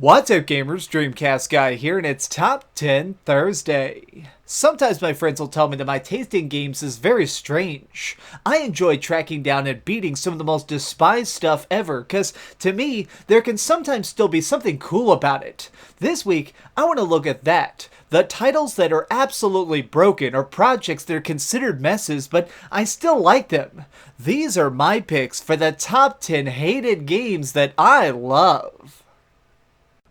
What's up gamers, Dreamcastguy here, and it's Top 10 Thursday. Sometimes my friends will tell me that my taste in games is very strange. I enjoy tracking down and beating some of the most despised stuff ever, cause to me, there can sometimes still be something cool about it. This week, I want to look at that. The titles that are absolutely broken, or projects that are considered messes, but I still like them. These are my picks for the top 10 hated games that I love.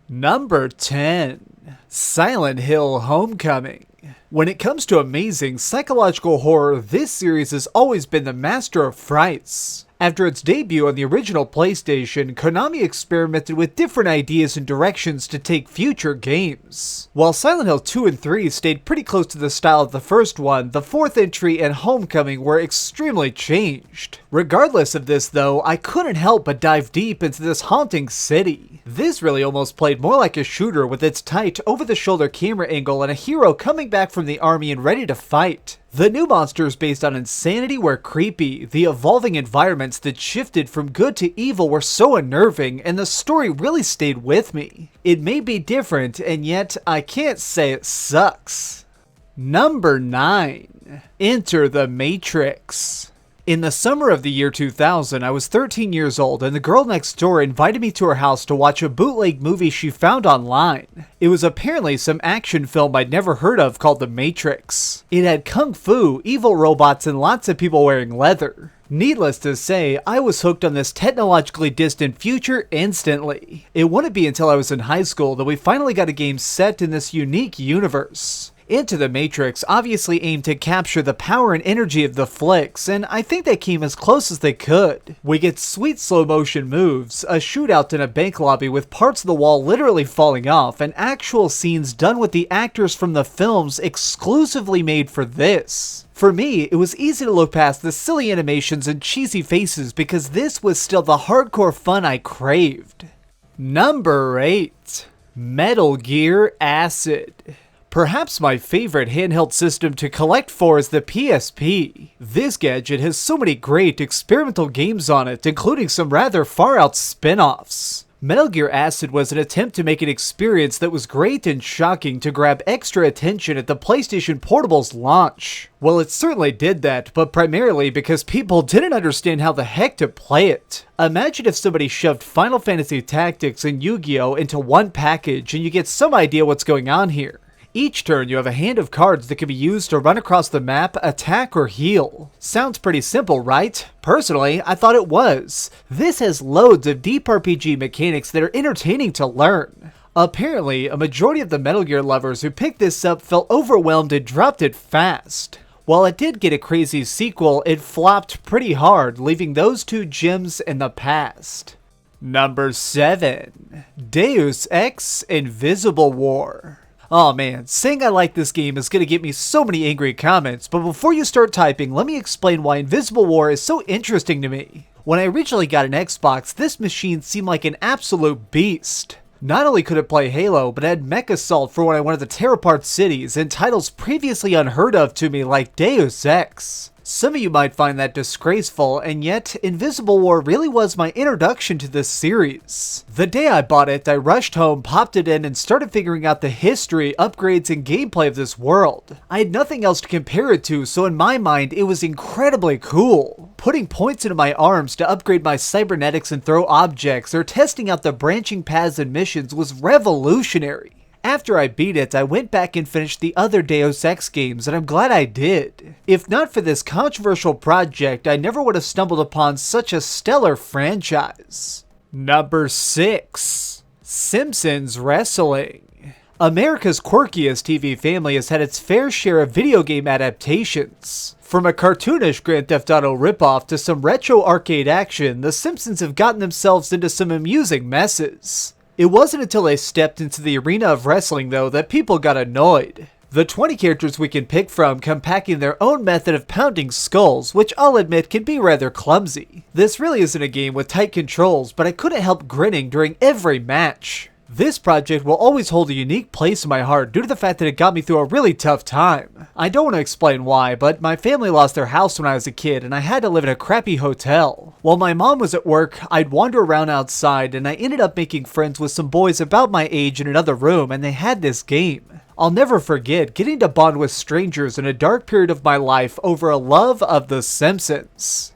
Number 10. Silent Hill Homecoming. When it comes to amazing psychological horror, this series has always been the master of frights. After its debut on the original PlayStation, Konami experimented with different ideas and directions to take future games. While Silent Hill 2 and 3 stayed pretty close to the style of the first one, the fourth entry and Homecoming were extremely changed. Regardless of this though, I couldn't help but dive deep into this haunting city. This really almost played more like a shooter with its tight, over-the-shoulder camera angle and a hero coming back from the army and ready to fight. The new monsters based on insanity were creepy, the evolving environments that shifted from good to evil were so unnerving, and the story really stayed with me. It may be different, and yet I can't say it sucks. Number 9. Enter the Matrix. In the summer of the year 2000, I was 13 years old and the girl next door invited me to her house to watch a bootleg movie she found online. It was apparently some action film I'd never heard of called The Matrix. It had kung fu, evil robots, and lots of people wearing leather. Needless to say, I was hooked on this technologically distant future instantly. It wouldn't be until I was in high school that we finally got a game set in this unique universe. Into the Matrix obviously aimed to capture the power and energy of the flicks, and I think they came as close as they could. We get sweet slow motion moves, a shootout in a bank lobby with parts of the wall literally falling off, and actual scenes done with the actors from the films exclusively made for this. For me, it was easy to look past the silly animations and cheesy faces because this was still the hardcore fun I craved. Number 8. Metal Gear Acid. Perhaps my favorite handheld system to collect for is the PSP. This gadget has so many great experimental games on it, including some rather far-out spin-offs. Metal Gear Acid was an attempt to make an experience that was great and shocking to grab extra attention at the PlayStation Portable's launch. Well, it certainly did that, but primarily because people didn't understand how the heck to play it. Imagine if somebody shoved Final Fantasy Tactics and Yu-Gi-Oh! Into one package and you get some idea what's going on here. Each turn, you have a hand of cards that can be used to run across the map, attack, or heal. Sounds pretty simple, right? Personally, I thought it was. This has loads of deep RPG mechanics that are entertaining to learn. Apparently, a majority of the Metal Gear lovers who picked this up felt overwhelmed and dropped it fast. While it did get a crazy sequel, it flopped pretty hard, leaving those two gems in the past. Number 7. Deus Ex Invisible War. Oh man, saying I like this game is gonna get me so many angry comments, but before you start typing, let me explain why Invisible War is so interesting to me. When I originally got an Xbox, this machine seemed like an absolute beast. Not only could it play Halo, but it had Mech Assault for when I wanted to tear apart cities, and titles previously unheard of to me like Deus Ex. Some of you might find that disgraceful, and yet Invisible War really was my introduction to this series. The day I bought it, I rushed home, popped it in, and started figuring out the history, upgrades, and gameplay of this world. I had nothing else to compare it to, so in my mind, it was incredibly cool. Putting points into my arms to upgrade my cybernetics and throw objects, or testing out the branching paths and missions was revolutionary. After I beat it, I went back and finished the other Deus Ex games, and I'm glad I did. If not for this controversial project, I never would have stumbled upon such a stellar franchise. Number 6. Simpsons Wrestling. America's quirkiest TV family has had its fair share of video game adaptations. From a cartoonish Grand Theft Auto ripoff to some retro arcade action, the Simpsons have gotten themselves into some amusing messes. It wasn't until they stepped into the arena of wrestling, though, that people got annoyed. The 20 characters we can pick from come packing their own method of pounding skulls, which I'll admit can be rather clumsy. This really isn't a game with tight controls, but I couldn't help grinning during every match. This project will always hold a unique place in my heart due to the fact that it got me through a really tough time. I don't want to explain why, but my family lost their house when I was a kid and I had to live in a crappy hotel. While my mom was at work, I'd wander around outside and I ended up making friends with some boys about my age in another room, and they had this game. I'll never forget getting to bond with strangers in a dark period of my life over a love of The Simpsons.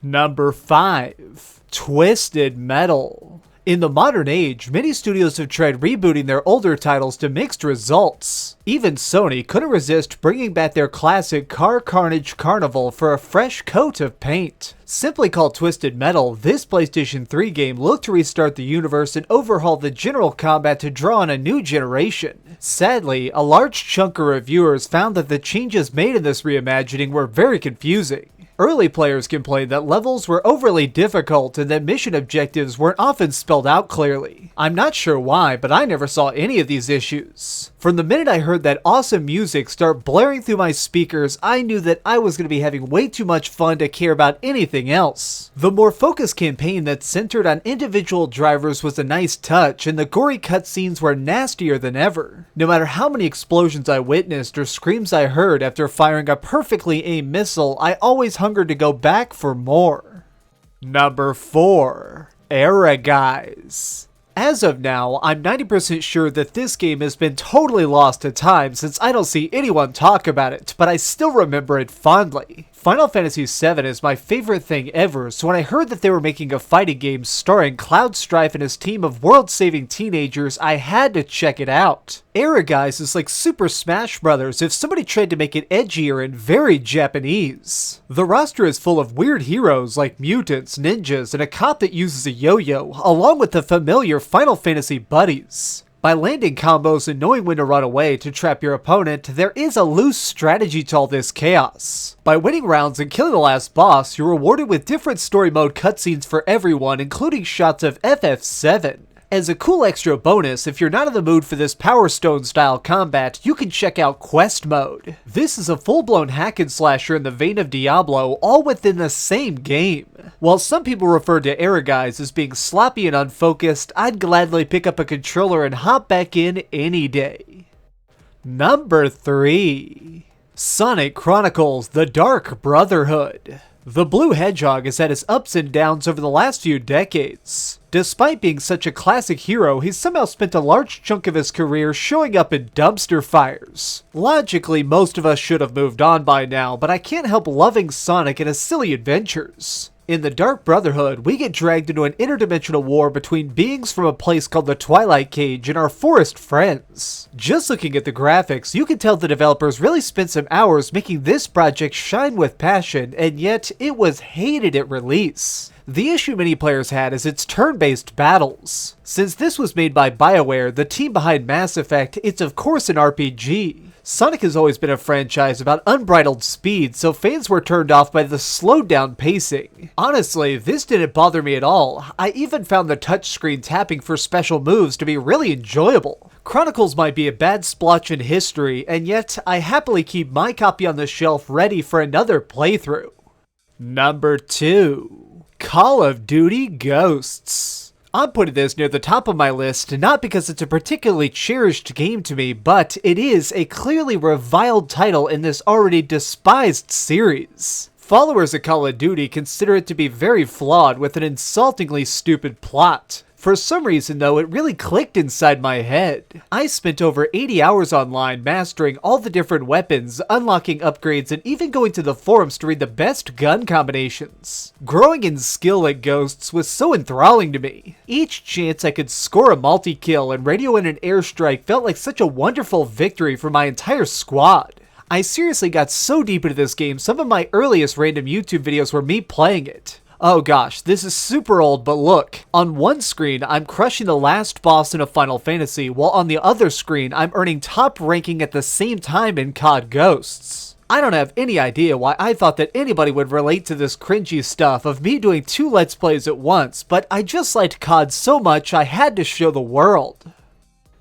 Number 5. Twisted Metal. In the modern age, many studios have tried rebooting their older titles to mixed results. Even Sony couldn't resist bringing back their classic Car Carnage Carnival for a fresh coat of paint. Simply called Twisted Metal, this PlayStation 3 game looked to restart the universe and overhaul the general combat to draw on a new generation. Sadly, a large chunk of reviewers found that the changes made in this reimagining were very confusing. Early players complained that levels were overly difficult and that mission objectives weren't often spelled out clearly. I'm not sure why, but I never saw any of these issues. From the minute I heard that awesome music start blaring through my speakers, I knew that I was going to be having way too much fun to care about anything else. The more focused campaign that centered on individual drivers was a nice touch, and the gory cutscenes were nastier than ever. No matter how many explosions I witnessed or screams I heard after firing a perfectly aimed missile, I always hungered to go back for more. Number 4. Ehrgeiz. As of now, I'm 90% sure that this game has been totally lost to time since I don't see anyone talk about it, but I still remember it fondly. Final Fantasy VII is my favorite thing ever, so when I heard that they were making a fighting game starring Cloud Strife and his team of world-saving teenagers, I had to check it out. Ehrgeiz is like Super Smash Bros. If somebody tried to make it edgier and very Japanese. The roster is full of weird heroes like mutants, ninjas, and a cop that uses a yo-yo, along with the familiar Final Fantasy buddies. By landing combos and knowing when to run away to trap your opponent, there is a loose strategy to all this chaos. By winning rounds and killing the last boss, you're rewarded with different story mode cutscenes for everyone, including shots of FF7. As a cool extra bonus, if you're not in the mood for this Power Stone style combat, you can check out Quest Mode. This is a full-blown hack and slasher in the vein of Diablo, all within the same game. While some people refer to Ehrgeiz as being sloppy and unfocused, I'd gladly pick up a controller and hop back in any day. Number 3. Sonic Chronicles: The Dark Brotherhood. The Blue Hedgehog has had his ups and downs over the last few decades. Despite being such a classic hero, he's somehow spent a large chunk of his career showing up in dumpster fires. Logically, most of us should have moved on by now, but I can't help loving Sonic and his silly adventures. In the Dark Brotherhood, we get dragged into an interdimensional war between beings from a place called the Twilight Cage and our forest friends. Just looking at the graphics, you can tell the developers really spent some hours making this project shine with passion, and yet it was hated at release. The issue many players had is its turn-based battles. Since this was made by BioWare, the team behind Mass Effect, it's of course an RPG. Sonic has always been a franchise about unbridled speed, so fans were turned off by the slowed down pacing. Honestly, this didn't bother me at all. I even found the touchscreen tapping for special moves to be really enjoyable. Chronicles might be a bad splotch in history, and yet I happily keep my copy on the shelf ready for another playthrough. Number 2. Call of Duty Ghosts. I'm putting this near the top of my list not because it's a particularly cherished game to me, but it is a clearly reviled title in this already despised series. Followers of Call of Duty consider it to be very flawed with an insultingly stupid plot. For some reason though, it really clicked inside my head. I spent over 80 hours online mastering all the different weapons, unlocking upgrades, and even going to the forums to read the best gun combinations. Growing in skill at Ghosts was so enthralling to me. Each chance I could score a multi-kill and radio in an airstrike felt like such a wonderful victory for my entire squad. I seriously got so deep into this game, some of my earliest random YouTube videos were me playing it. Oh gosh, this is super old, but look. On one screen, I'm crushing the last boss in a Final Fantasy, while on the other screen, I'm earning top ranking at the same time in COD Ghosts. I don't have any idea why I thought that anybody would relate to this cringy stuff of me doing 2 Let's Plays at once, but I just liked COD so much I had to show the world.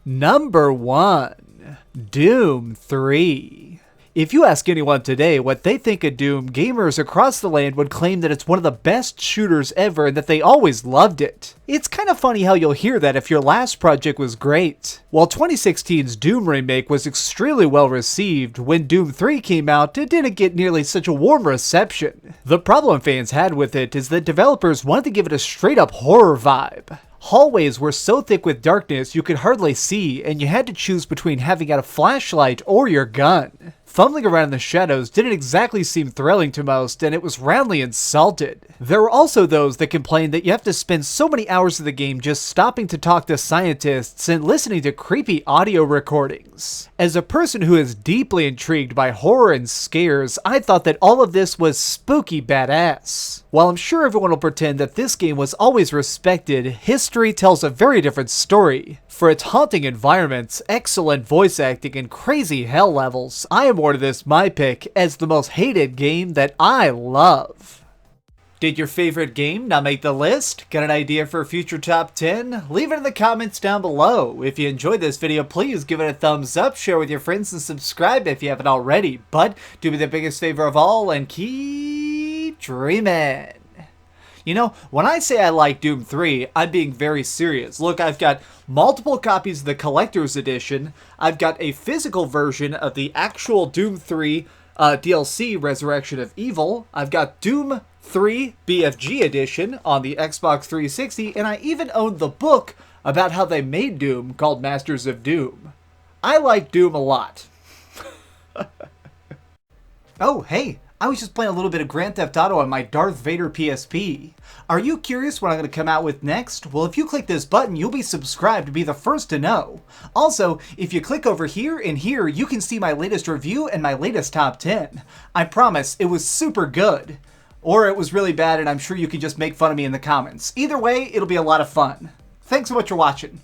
Number 1. Doom 3. If you ask anyone today what they think of Doom, gamers across the land would claim that it's one of the best shooters ever and that they always loved it. It's kind of funny how you'll hear that if your last project was great. While 2016's Doom remake was extremely well received, when Doom 3 came out, it didn't get nearly such a warm reception. The problem fans had with it is that developers wanted to give it a straight up horror vibe. Hallways were so thick with darkness you could hardly see, and you had to choose between having out a flashlight or your gun. Fumbling around in the shadows didn't exactly seem thrilling to most, and it was roundly insulted. There were also those that complained that you have to spend so many hours of the game just stopping to talk to scientists and listening to creepy audio recordings. As a person who is deeply intrigued by horror and scares, I thought that all of this was spooky badass. While I'm sure everyone will pretend that this game was always respected, history tells a very different story. For its haunting environments, excellent voice acting, and crazy hell levels, I awarded this my pick as the most hated game that I love. Did your favorite game not make the list? Got an idea for a future top 10? Leave it in the comments down below. If you enjoyed this video, please give it a thumbs up, share with your friends, and subscribe if you haven't already. But do me the biggest favor of all and keep dreaming. You know, when I say I like Doom 3, I'm being very serious. Look, I've got multiple copies of the Collector's Edition. I've got a physical version of the actual Doom 3 DLC, Resurrection of Evil. I've got Doom 3 BFG Edition on the Xbox 360, and I even own the book about how they made Doom called Masters of Doom. I like Doom a lot. Oh, hey! I was just playing a little bit of Grand Theft Auto on my Darth Vader PSP. Are you curious what I'm going to come out with next? Well, if you click this button, you'll be subscribed to be the first to know. Also, if you click over here and here, you can see my latest review and my latest top 10. I promise, it was super good. Or it was really bad and I'm sure you can just make fun of me in the comments. Either way, it'll be a lot of fun. Thanks so much for watching.